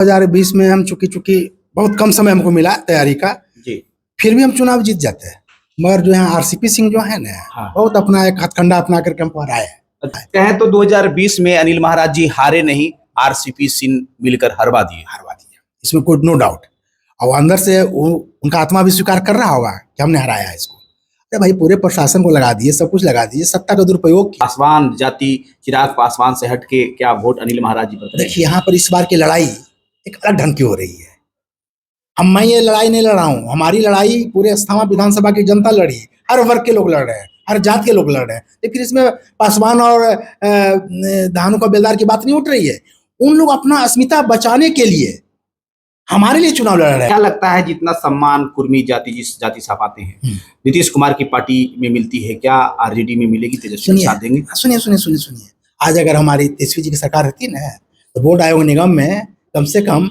2020 में हम चूंकि बहुत कम समय हमको मिला तैयारी का, जी। फिर भी हम चुनाव जीत जाते हैं। मगर जो यहाँ आरसीपी सिंह जो है ना, हाँ। बहुत अपना एक हथकंडा अपना करके हमको हराए है। कहें तो 2020 में अनिल महाराज जी हारे नहीं, आरसीपी सिंह मिलकर हरवा दिए। इसमें कोई नो डाउट। और अंदर से उनका आत्मा भी स्वीकार कर रहा होगा कि हमने हराया है इसको। अरे भाई, पूरे प्रशासन को लगा दिए, सब कुछ लगा दिए, सत्ता का दुरुपयोग किया। पासवान जाति चिराग पासवान से हट के क्या वोट अनिल महाराज जी पर? देखिए, यहाँ पर इस बार की लड़ाई एक अलग ढंग की हो रही है। मैं ये लड़ाई नहीं लड़ रहा हूँ, हमारी लड़ाई पूरे अस्थाना विधानसभा की जनता लड़ी, हर वर्ग के लोग लड़ रहे हैं, हर जात के लोग लड़ रहे हैं। लेकिन इसमें पासवान और धानु का बेलदार की बात नहीं उठ रही है। उन लोग अपना अस्मिता बचाने के लिए हमारे लिए चुनाव लड़ रहे हैं। क्या लगता है जितना सम्मान कुर्मी जाति जिस जाति से आप आते हैं, नीतीश कुमार की पार्टी में मिलती है, क्या आरजेडी में मिलेगी? तेजस्वी साथ देंगे? सुनिए, आज अगर हमारी तेजस्वी जी की सरकार रहती ना, तो बोर्ड आयोग निगम में कम से कम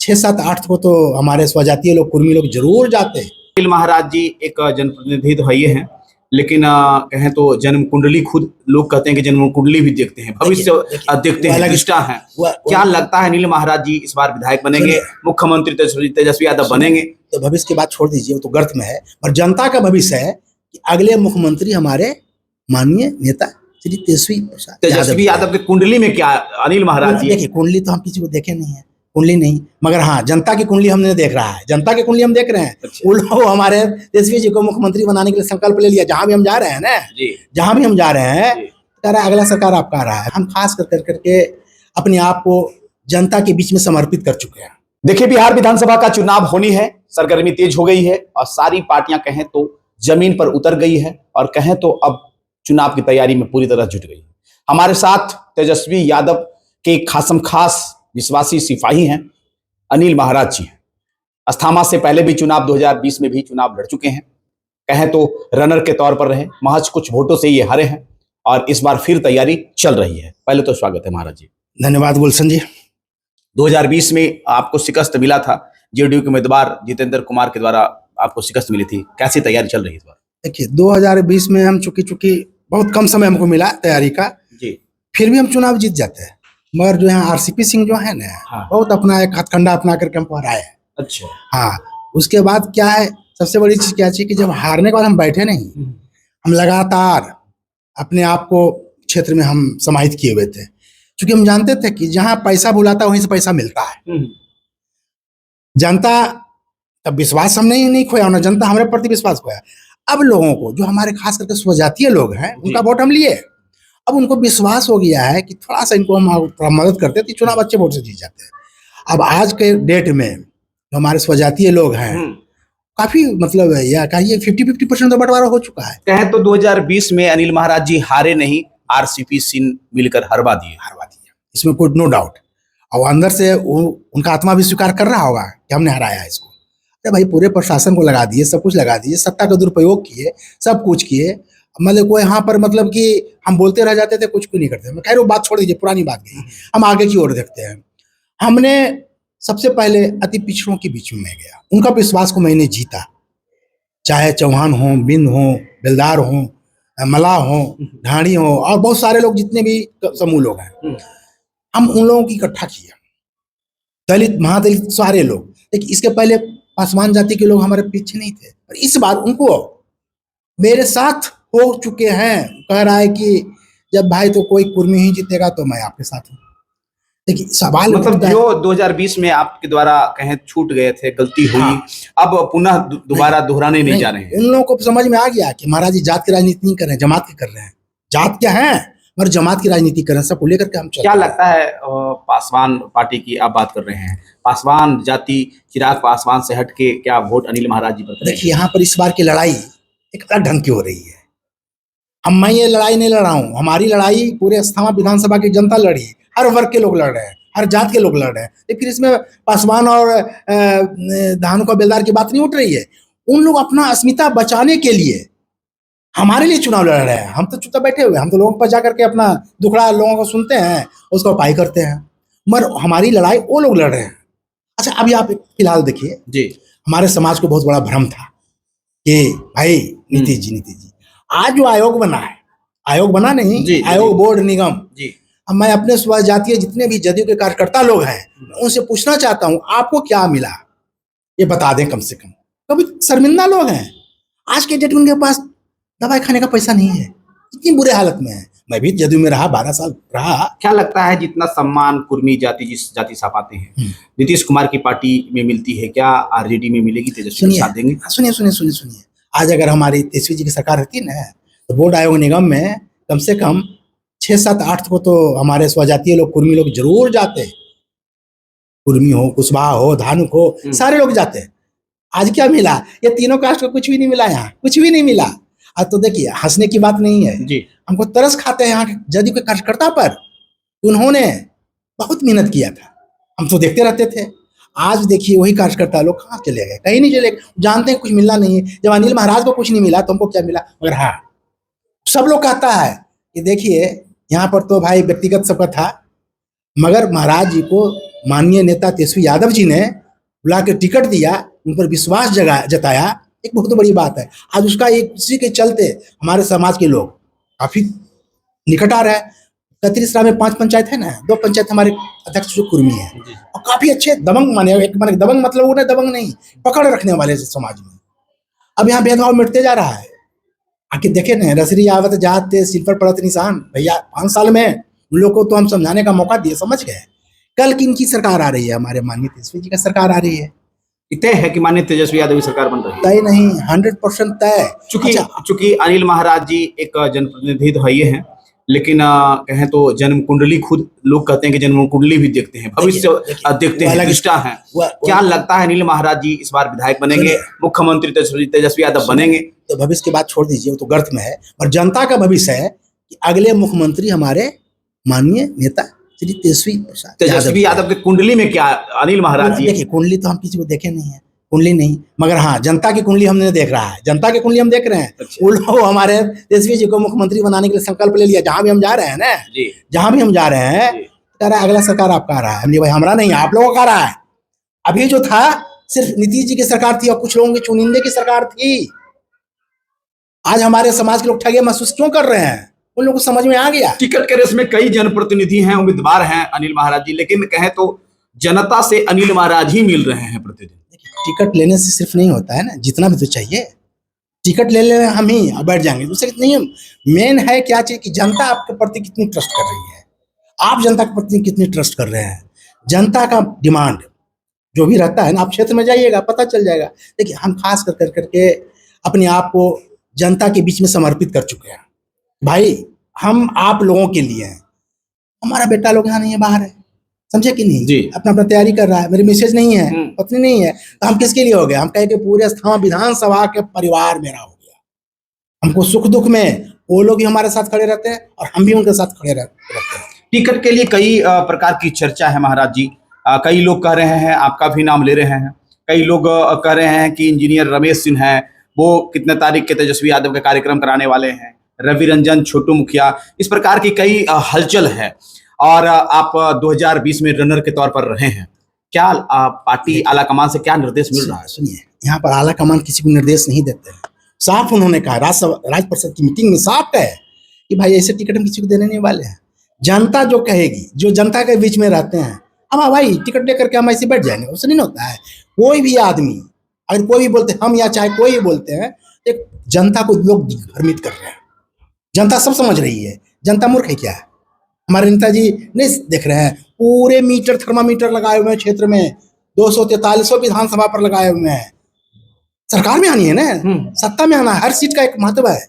6, 7, 8 को तो हमारे स्वजातीय लोग, कुर्मी लोग जरूर जाते। अनिल महाराज जी एक जनप्रतिनिधि तो है हैं, लेकिन कहें तो जन्म कुंडली खुद लोग कहते हैं कि जन्म कुंडली भी देखते हैं, भविष्य देखते हैं, दृष्टा हैं। क्या लगता है अनिल महाराज जी इस बार विधायक बनेंगे, मुख्यमंत्री तेजस्वी यादव बनेंगे? तो भविष्य की बात छोड़ दीजिए, वो तो गर्त में है। और जनता का भविष्य है कि अगले मुख्यमंत्री हमारे माननीय नेता श्री तेजस्वी यादव की कुंडली में क्या अनिल महाराज जी? देखिए, कुंडली तो हम किसी को देखे नहीं है, कुंडली नहीं, मगर हाँ, जनता की कुंडली हमने देख रहा है, जनता की कुंडली हम देख रहे हैं। वो लोग हमारे तेजस्वी जी को मुख्यमंत्री बनाने के लिए संकल्प ले लिया। जहां भी हम जा रहे हैं ना, जहां भी हम जा रहे हैं, कह रहा है अगला सरकार आपका आ रहा है। हम खास करके अपने आप को जनता के बीच में समर्पित कर चुके हैं। देखिए, बिहार विधानसभा का चुनाव होनी है, सरगर्मी तेज हो गई है और सारी पार्टियां कहें तो जमीन पर उतर गई है और कहें तो अब चुनाव की तैयारी में पूरी तरह जुट गई है। हमारे साथ तेजस्वी यादव के खासम खास विश्वासी सिपाही हैं अनिल महाराज जी। अस्थामा से पहले भी चुनाव 2020 में भी चुनाव लड़ चुके हैं, कहें तो रनर के तौर पर रहे, महज कुछ वोटों से ये हारे हैं और इस बार फिर तैयारी चल रही है। पहले तो स्वागत है महाराज जी। धन्यवाद गुलशन जी। 2020 में आपको शिकस्त मिला था, जेडीयू के उम्मीदवार जितेंद्र कुमार के द्वारा आपको शिकस्त मिली थी, कैसी तैयारी चल रही है इस बार? देखिए, 2020 में हम चूंकि बहुत कम समय हमको मिला तैयारी का, फिर भी हम चुनाव जीत जाते हैं। मगर जो यहाँ आरसीपी सिंह जो है ना, बहुत अपना एक हथकंडा अपना करके हमको हराए है। अच्छा। हाँ, उसके बाद क्या है, सबसे बड़ी चीज क्या थी कि जब हारने के बाद हम बैठे नहीं, हम लगातार अपने आप को क्षेत्र में हम समाहित किए हुए थे। क्योंकि हम जानते थे कि जहाँ पैसा बुलाता है वहीं से पैसा मिलता है। जनता का विश्वास हम नहीं खोया ना, जनता हमारे प्रति विश्वास खोया। अब लोगों को, जो हमारे खास करके स्वजातीय लोग हैं, उनका वोट हम लिए। अब उनको विश्वास हो गया है कि थोड़ा सा इनको हम थोड़ा मदद करते तो चुनाव अच्छे वोट से जीत जाते हैं। अब आज के डेट में जो हमारे स्वजातीय लोग हैं, काफी मतलब या कहिए 50-50% तो बंटवारा हो चुका है। कहें तो 2020 में अनिल महाराज जी हारे नहीं, आरसीपी सिंह मिलकर हरवा दिए। इसमें कोई नो डाउट। और अंदर से उनका आत्मा भी स्वीकार कर रहा होगा कि हमने हराया है इसको। अरे भाई, पूरे प्रशासन को लगा दिए, सब कुछ लगा दिए, सत्ता का दुरुपयोग किए, सब कुछ किए। मतलब कोई यहाँ पर मतलब कि हम बोलते रह जाते थे, कुछ नहीं करते। मैं कह रहा हूँ, बात छोड़ दीजिए, पुरानी बात गई, हम आगे की ओर देखते हैं। हमने सबसे पहले अति पिछड़ों के बीच में गया, उनका विश्वास को मैंने जीता। चाहे चौहान हो, बिंद हो, बेलदार हो, मलाह हो, ढाणी हो और बहुत सारे लोग, जितने भी समूह लोग हैं, हम उन लोगों की इकट्ठा किया। दलित, महादलित, सारे लोग। लेकिन इसके पहले पासवान जाति के लोग हमारे पीछे नहीं थे, और इस बार उनको मेरे साथ हो चुके हैं। कह रहा है कि जब भाई तो कोई कुर्मी ही जीतेगा तो मैं आपके साथ हूँ। देखिए, सवाल मतलब जो 2020 में आपके द्वारा कहें छूट गए थे, गलती हुई, अब पुनः दोबारा दोहराने नहीं जा रहे हैं। उन लोगों को समझ में आ गया कि महाराज जी जात की राजनीति नहीं कर रहे हैं, जमात की कर रहे हैं। जात क्या है, मगर जमात की राजनीति कर रहे हैं, सबको लेकर के हम चल। क्या लगता है पासवान पार्टी की आप बात कर रहे हैं, पासवान जाति चिराग पासवान से हट के क्या वोट अनिल महाराज जी पर? देखिए, यहाँ पर इस बार की लड़ाई एक अलग ढंग की हो रही है। मैं ये लड़ाई नहीं लड़ रहा हूँ, हमारी लड़ाई पूरे अस्थाना विधानसभा की जनता लड़ी, हर वर्ग के लोग लड़ रहे हैं, हर जात के लोग लड़ रहे हैं। लेकिन इसमें पासवान और धानु का बेलदार की बात नहीं उठ रही है। उन लोग अपना अस्मिता बचाने के लिए हमारे लिए चुनाव लड़ रहे हैं। हम तो चुपचाप बैठे हुए, हम तो लोगों पर जाकर के अपना दुखड़ा लोगों को सुनते हैं, उसका उपाय करते हैं। मगर हमारी लड़ाई वो लोग लड़ रहे हैं। अच्छा, अभी आप फिलहाल देखिए जी, हमारे समाज को बहुत बड़ा भ्रम था कि भाई नीतीश जी आज जो आयोग बना है, आयोग बना नहीं, आयोग बोर्ड निगम, अब मैं अपने स्वजातीय जितने भी जदयू के कार्यकर्ता लोग हैं उनसे पूछना चाहता हूं आपको क्या मिला, ये बता दें कम से कम। कभी शर्मिंदा लोग हैं, आज के डेट में उनके पास दवाई खाने का पैसा नहीं है, इतनी बुरे हालत में है। मैं भी जदयू में रहा, 12 साल रहा। क्या लगता है जितना सम्मान कुर्मी जाति जिस जाति से आप आते हैं नीतीश कुमार की पार्टी में मिलती है, क्या आरजेडी में मिलेगी? तेजस्वी को साथ देंगे? सुनिए, आज अगर हमारी तेजस्वी जी की सरकार रहती ना तो बोर्ड आयोग निगम में कम से कम 6, 7, 8 को तो हमारे स्वजातीय लोग, कुर्मी लोग जरूर जाते। कुर्मी हो, कुशवाहा हो, धानुक हो, सारे लोग जाते। आज क्या मिला? ये तीनों कास्ट को कुछ भी नहीं मिला, यहाँ कुछ भी नहीं मिला। आज तो देखिए हंसने की बात नहीं है जी, हमको तरस खाते हैं यहाँ के जदयू के कार्यकर्ता पर। उन्होंने बहुत मेहनत किया था, हम तो देखते रहते थे। आज देखिए वही कार्यकर्ता लोग कहाँ चले गए, कहीं नहीं चले गए। जानते हैं कुछ मिलना नहीं है। जब अनिल महाराज को कुछ नहीं मिला तो हमको क्या मिला? मगर हाँ, सब लोग कहता है कि देखिए यहाँ पर तो भाई व्यक्तिगत सबका था, मगर महाराज जी को माननीय नेता तेजस्वी यादव जी ने बुला के टिकट दिया, उन पर विश्वास जताया, एक बहुत बड़ी बात है। आज उसका एक इसी के चलते हमारे समाज के लोग काफी निकट आ रहा है। कतरीसरा में 5 पंचायत है ना, 2 पंचायत हमारे अध्यक्ष जो कुर्मी है और काफी अच्छे दबंग माने। एक माने दबंग मतलब उन्हें दबंग नहीं, पकड़ रखने वाले समाज में। अब यहाँ भेदभाव मिटते जा रहा है। आके देखे ना, रसरी आवत जाते सिर पर पड़त निशान। भैया 5 साल में उन लोग को तो हम समझाने का मौका दिए, समझ गए। कल किनकी सरकार आ रही है? हमारे माननीय तेजस्वी जी का सरकार आ रही है। तय है कि माननीय तेजस्वी यादव की सरकार बन रही है? तय नहीं, 100% तय। चूंकि अनिल महाराज जी एक जनप्रतिनिधि तो है ये हैं, लेकिन कहें तो जन्म कुंडली, खुद लोग कहते हैं कि जन्म कुंडली भी देखते हैं, भविष्य देखते हैं, दृष्टा हैं। क्या लगता है अनिल महाराज जी इस बार विधायक बनेंगे, मुख्यमंत्री तेजस्वी यादव बनेंगे? तो भविष्य की बात छोड़ दीजिए, वो तो गर्त में है। और जनता का भविष्य है कि अगले मुख्यमंत्री हमारे माननीय नेता श्री तेजस्वी यादव के कुंडली में क्या अनिल महाराज जी? देखिए कुंडली तो हम किसी को देखे नहीं है, कुंडली नहीं, मगर हाँ जनता की कुंडली हमने देख रहा है। जनता की कुंडली हम देख रहे हैं। अच्छा। वो लोग हमारे तेजस्वी जी को मुख्यमंत्री बनाने के लिए संकल्प ले लिया। जहां भी हम जा रहे हैं ना, जहां भी हम जा रहे हैं, कह रहा है अगला सरकार आपका आ रहा है। हमने भाई हमारा नहीं, आप लोगों का रहा है। अभी जो था सिर्फ नीतीश जी की सरकार थी और कुछ लोगों की चुनिंदे की सरकार थी। आज हमारे समाज के लोग ठगे महसूस क्यों कर रहे हैं? उन लोगों को समझ में आ गया। टिकट के रेस में कई जनप्रतिनिधि हैं, उम्मीदवार हैं अनिल महाराज जी, लेकिन कहें तो जनता से अनिल महाराज ही मिल रहे हैं प्रतिदिन। टिकट लेने से सिर्फ नहीं होता है ना, जितना भी तो चाहिए। टिकट ले ले हम ही बैठ जाएंगे, दूसरे नहीं। मेन है क्या चाहिए कि जनता आपके प्रति कितनी ट्रस्ट कर रही है, आप जनता के प्रति कितनी ट्रस्ट कर रहे हैं। जनता का डिमांड जो भी रहता है ना, आप क्षेत्र में जाइएगा पता चल जाएगा। देखिए हम खास कर करके अपने आप को जनता के बीच में समर्पित कर चुके हैं। भाई हम आप लोगों के लिए हैं। हमारा बेटा लोग यहाँ नहीं है, बाहर है, समझे कि नहीं जी? अपना अपना तैयारी कर रहा है। मेरी मैसेज नहीं है, पत्नी नहीं है, तो हम किसके लिए हो गए? हम कहे कि पूरे स्थान विधानसभा के परिवार मेरा हो गया। हमको सुख दुख में वो लोग भी हमारे साथ खड़े रहते हैं और हम भी उनके साथ खड़े रहते हैं। टिकट के लिए कई प्रकार की चर्चा है महाराज जी। कई लोग कह रहे हैं, आपका भी नाम ले रहे हैं। कई लोग कह रहे हैं कि इंजीनियर रमेश सिंह है, वो कितने तारीख के तेजस्वी यादव के कार्यक्रम कराने वाले हैं। रवि रंजन, छोटू मुखिया, इस प्रकार की कई हलचल है। और आप 2020 में रनर के तौर पर रहे हैं। क्या पार्टी आला कमान से क्या निर्देश मिल रहा है? सुनिए, यहाँ पर आला कमान किसी को निर्देश नहीं देते हैं। साफ उन्होंने कहा, राज्य परिषद की मीटिंग में साफ कहे कि भाई ऐसे टिकट हम किसी को देने नहीं वाले हैं। जनता जो कहेगी, जो जनता के बीच में रहते हैं, हम भाई टिकट लेकर के हम ऐसे बैठ जाएंगे, उससे नहीं होता है। कोई भी आदमी अगर कोई भी बोलते, हम या चाहे कोई भी बोलते हैं, एक जनता को लोग भ्रमित कर रहे हैं। जनता सब समझ रही है। जनता मूर्ख है क्या? हमारे नेताजी नहीं देख रहे हैं? पूरे मीटर थर्मामीटर लगाए हुए हैं क्षेत्र में, 243 विधानसभा पर लगाए हुए हैं। सरकार में आनी है ना, सत्ता में आना। हर सीट का एक महत्व है,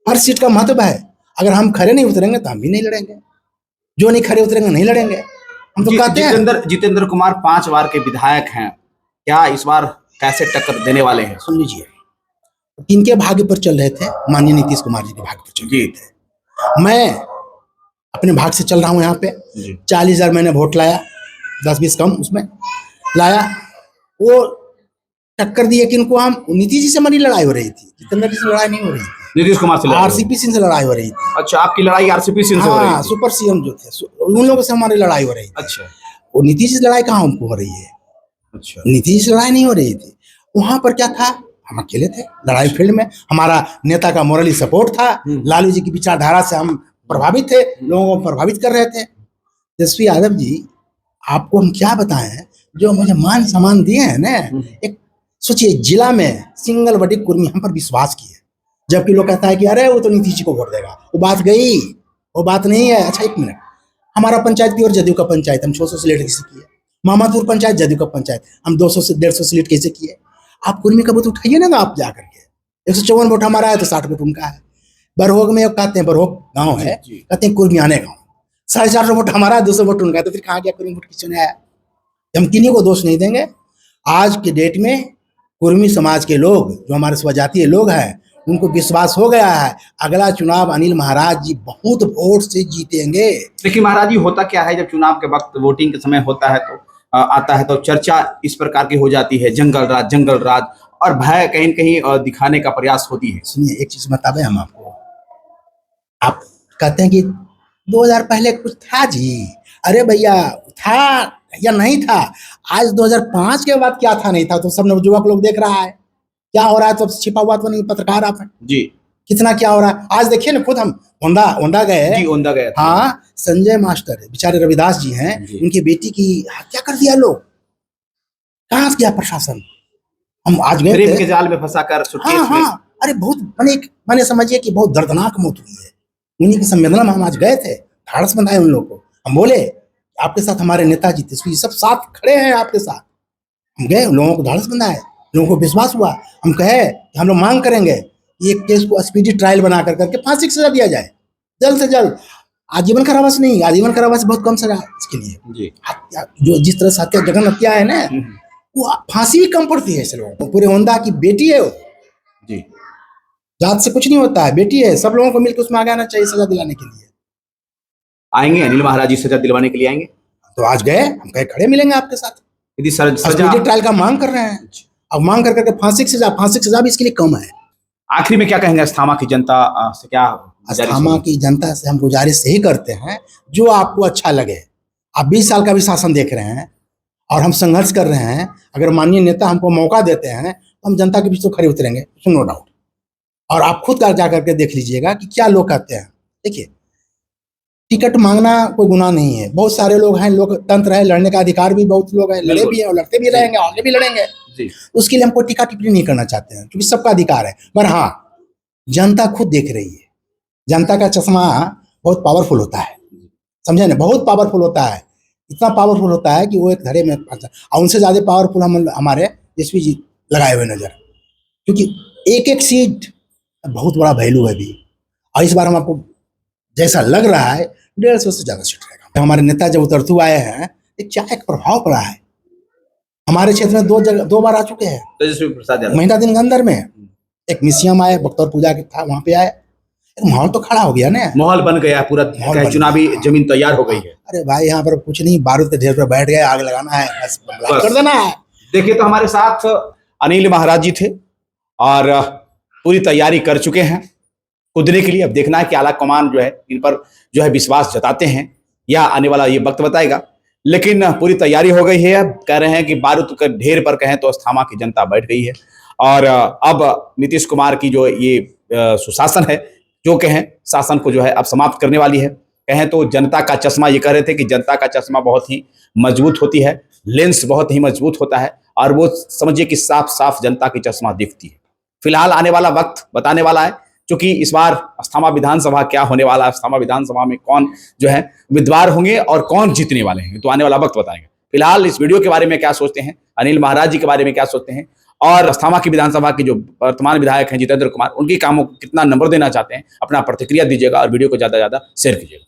हर सीट का महत्व है। अगर हम खड़े नहीं उतरेंगे तो हम भी नहीं लड़ेंगे, जो नहीं खड़े उतरेंगे नहीं लड़ेंगे। हम तो कहते हैं। जितेंद्र कुमार 5 बार के विधायक हैं, क्या इस बार कैसे टक्कर देने वाले हैं? सुन लीजिए, किनके भाग्य पर चल रहे थे? माननीय नीतीश कुमार जी के भाग्य पर चल रहे थे। मैं अपने भाग से चल रहा हूँ। यहाँ पे 40,000 मैंने वोट लाया, 10-20 कम उसमें लाया। वो टक्कर दिए किनको? हम नीतीश जी से हमारी लड़ाई हो रही थी, जितेंद्र जी से लड़ाई नहीं हो रही थी। नीतीश कुमार से, आरसीपी सिंह से लड़ाई हो रही थी। अच्छा, आपकी लड़ाई आरसीपी सिंह से हो रही थी? सुपर सीएम जो थे उन लोगों से हमारी लड़ाई हो रही थी। अच्छा, वो नीतीश से लड़ाई कहाँ हमको हो रही है? अच्छा, नीतीश से लड़ाई नहीं हो रही थी। वहां पर क्या था, हम अकेले थे लड़ाई फील्ड में। हमारा नेता का मोरली सपोर्ट था, लालू जी की विचारधारा से हम प्रभावित थे, लोगों को प्रभावित कर रहे थे। तेजस्वी यादव जी, आपको हम क्या बताएं, जो मुझे मान सम्मान दिए हैं ना, एक सोचिए जिला में सिंगल बड़ी कुर्मी हम पर विश्वास किए, जबकि लोग कहता है कि अरे वो तो नीतीश जी को वोट देगा, वो बात गई, वो बात नहीं है। अच्छा एक मिनट, हमारा पंचायत की और जदयू का पंचायत हम 600 से लीड कैसे किए? मोहम्मदपुर पंचायत जदयू का पंचायत हम 200 से 150 से लीड कैसे किए? आप कुर्मी का वोट उठाइए ना, आप जा करके 154 वोट हमारा है तो 60 वोट उनका है। बरहोग में कहते हैं, बरहोग गाँव है, कहते हैं कुर्मियाने गाँव, 450 वोट हमारा है, 200 वोट उनका है, तो फिर कहाँ गया कुर्मी वोट किसने आया? हम किन्हीं को दोष नहीं देंगे। आज के डेट में कुर्मी समाज के लोग, जो हमारे स्वजातीय लोग हैं, उनको विश्वास हो गया है अगला चुनाव अनिल महाराज जी बहुत वोट से जीतेंगे। लेकिन महाराज जी, होता क्या है, जब चुनाव के वक्त वोटिंग के समय होता है तो आता है तो चर्चा इस प्रकार की हो जाती है, जंगल राज, और भय कहीं न कहीं दिखाने का प्रयास होती है। सुनिए एक चीज बतावे हम आपको, आप कहते हैं कि 2000 पहले कुछ था जी, अरे भैया था या नहीं था? आज 2005 के बाद क्या था नहीं था, तो सब नवयुवक लोग देख रहा है क्या हो रहा है, तो छिपा हुआ तो नहीं, पत्रकार आप जी, कितना क्या हो रहा है। आज देखिए ना, खुद हम ओंदा गए जी, ओंदा गए। हाँ, संजय मास्टर बेचारे रविदास जी हैं, उनकी बेटी की हत्या कर दिया लोग, कहाँ गया प्रशासन? हम आज गए प्रेम के जाल में फंसाकर सुटकेस में। अरे बहुत मैंने समझिए कि बहुत दर्दनाक मौत हुई है। उन्हीं की संवेदना में हम आज गए थे, ढाढ़स बंधाए उन लोगों को, हम बोले आपके साथ हमारे नेताजी तेजस्वी सब साथ खड़े हैं आपके साथ। हम गए, लोगों को ढाढ़स बंधाए, लोगों को विश्वास हुआ। हम कहे कि हम लोग मांग करेंगे ये केस को स्पीडी ट्रायल बना करके फांसी की सजा दिया जाए जल्द से जल्द। आजीवन कारावास नहीं, आजीवन कारावास बहुत कम सजा इसके लिए जी। हत्या जो जिस तरह से हत्या, जघन्य हत्या है ना, वो फांसी भी कम पड़ती है ऐसे लोगों को। पूरे ओंदा की बेटी है वो जी, जात से कुछ नहीं होता है, बेटी है, सब लोगों को मिलकर उसमें आगे आना चाहिए सजा दिलाने के लिए। आएंगे अनिल महाराज जी सजा दिलवाने के लिए आएंगे, तो आज गए, हम कहे खड़े मिलेंगे आपके साथ। यदि सजा ट्रायल का मांग कर रहे हैं, अब मांग कर करके फांसी की सजा भी इसके लिए कम है। आखिरी में क्या कहेंगे अस्थामा की जनता से? क्या अस्थामा की जनता से हम गुजारिश यही करते हैं, जो आपको अच्छा लगे। आप 20 साल का भी शासन देख रहे हैं और हम संघर्ष कर रहे हैं, अगर माननीय नेता हमको मौका देते हैं तो हम जनता के बीच तो खड़े उतरेंगे, नो डाउट। और आप खुद जा करके देख लीजिएगा कि क्या लोग कहते हैं। देखिए, टिकट मांगना कोई गुनाह नहीं है, बहुत सारे लोग हैं, लोकतंत्र है, लड़ने का अधिकार भी बहुत लोग हैं, लड़े भी हैं और लड़ते भी रहेंगे, आगे भी लड़ेंगे। उसके लिए हमको टिक्का टिप्पणी नहीं करना चाहते हैं, क्योंकि सबका अधिकार है। पर हाँ, जनता खुद देख रही है, जनता का चश्मा बहुत पावरफुल होता है, समझे ना, बहुत पावरफुल होता है, इतना पावरफुल होता है कि वो एक धड़े में, और उनसे ज्यादा पावरफुल हम हमारे तेजस्वी जी लगाए हुए नजर, क्योंकि एक एक सीट बहुत बड़ा वैल्यू है भी। और इस बार हम आपको जैसा लग रहा है 150 से ज्यादा सीट रहेगा। हमारे नेता जब उतरतू आए हैं, क्या एक प्रभाव पड़ा है हमारे क्षेत्र में, 2 बार आ चुके हैं तेजस्वी प्रसाद यादव। महीना दिन अंदर में एक मिसियम आए, बख्तर पूजा के था, वहां पे आए, एक माहौल तो खड़ा हो गया ना, माहौल बन गया पूरा, चुनावी जमीन तैयार हो गई है। अरे भाई, यहाँ पर कुछ नहीं, बारूद के ढेर पर बैठ गए, आग लगाना है, बस कर देना है। देखिए, तो हमारे साथ अनिल महाराज जी थे और पूरी तैयारी कर चुके हैं कूदने के लिए। अब देखना है कि आला कमान जो है इन पर जो है विश्वास जताते हैं या आने वाला ये वक्त बताएगा, लेकिन पूरी तैयारी हो गई है। अब कह रहे हैं कि बारूद के ढेर पर कहें तो अस्थामा की जनता बैठ गई है और अब नीतीश कुमार की जो ये सुशासन है, जो कहें शासन को जो है अब समाप्त करने वाली है। कहें तो जनता का चश्मा, ये कह रहे थे कि जनता का चश्मा बहुत ही मजबूत होती है, लेंस बहुत ही मजबूत होता है और वो समझिए कि साफ साफ जनता की चश्मा दिखती है। फिलहाल आने वाला वक्त बताने वाला है, क्योंकि इस बार अस्थामा विधानसभा क्या होने वाला है, अस्थामा विधानसभा में कौन जो है उम्मीदवार होंगे और कौन जीतने वाले हैं, तो आने वाला वक्त बताएगा। फिलहाल इस वीडियो के बारे में क्या सोचते हैं, अनिल महाराज जी के बारे में क्या सोचते हैं, और अस्थामा की विधानसभा के जो वर्तमान विधायक हैं जितेंद्र कुमार, उनके कामों को कितना नंबर देना चाहते हैं, अपना प्रतिक्रिया दीजिएगा और वीडियो को ज्यादा से ज्यादा शेयर कीजिएगा।